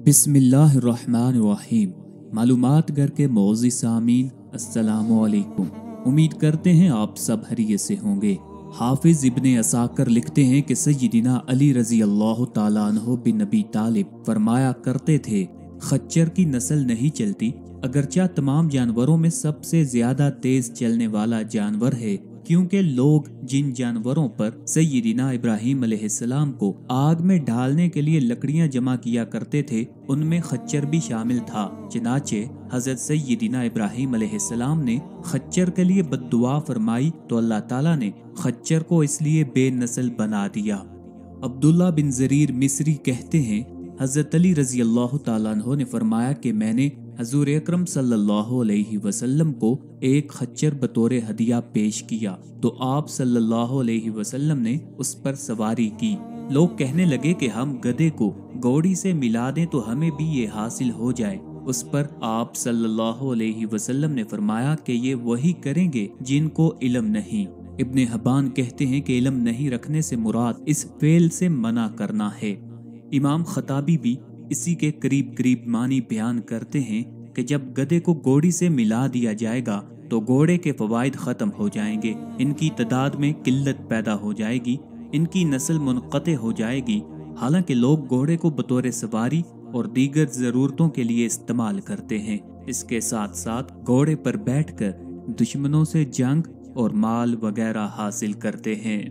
बिस्मिल्लाहिर्रहमानिर्रहीम। मालूमात घर के मोअज़्ज़िज़ सामीन, अस्सलामु अलैकुम। उम्मीद करते हैं आप सब खैरियत से होंगे। हाफिज इब्ने असाकर लिखते हैं कि सय्यदिना अली रज़ी अल्लाह ताला अन्हु बिन अबी तालिब फरमाया करते थे, खच्चर की नस्ल नहीं चलती, अगरचा तमाम जानवरों में सबसे ज्यादा तेज चलने वाला जानवर है, क्योंकि लोग जिन जानवरों पर सय्यदिना इब्राहीम अलैहिस्सलाम को आग में डालने के लिए लकड़ियां जमा किया करते थे, उनमें खच्चर भी शामिल था। चनाचे हजरत सय्यदिना इब्राहीम अलैहिस्सलाम ने खच्चर के लिए बद्दुआ फरमाई तो अल्लाह ताला ने खच्चर को इसलिए बेनस्ल बना दिया। अब्दुल्ला बिन जरीर मिस्री कहते हैं, हजरत अली रजी अल्लाह ताला अन्हु ने फरमाया कि मैंने हजूर अकरम सल्लल्लाहु अलैहि वसल्लम को एक खच्चर बतौर हदिया पेश किया तो आप सल्लल्लाहु अलैहि वसल्लम ने उस पर सवारी की। लोग कहने लगे कि हम गधे को घोड़ी से मिला दें तो हमें भी ये हासिल हो जाए। उस पर आप सल्लल्लाहु अलैहि वसल्लम ने फरमाया कि ये वही करेंगे जिनको इल्म नहीं। इब्ने हब्बान कहते हैं कि इल्म नहीं रखने से मुराद इस फेल से मना करना है। इमाम खताबी भी इसी के करीब करीब मानी बयान करते हैं कि जब गधे को घोड़ी से मिला दिया जाएगा तो घोड़े के फवाइद खत्म हो जाएंगे, इनकी तादाद में किल्लत पैदा हो जाएगी, इनकी नस्ल मुनक़ते हो जाएगी। हालांकि लोग घोड़े को बतौर सवारी और दीगर जरूरतों के लिए इस्तेमाल करते हैं। इसके साथ साथ घोड़े पर बैठकर दुश्मनों से जंग और माल वगैरह हासिल करते हैं।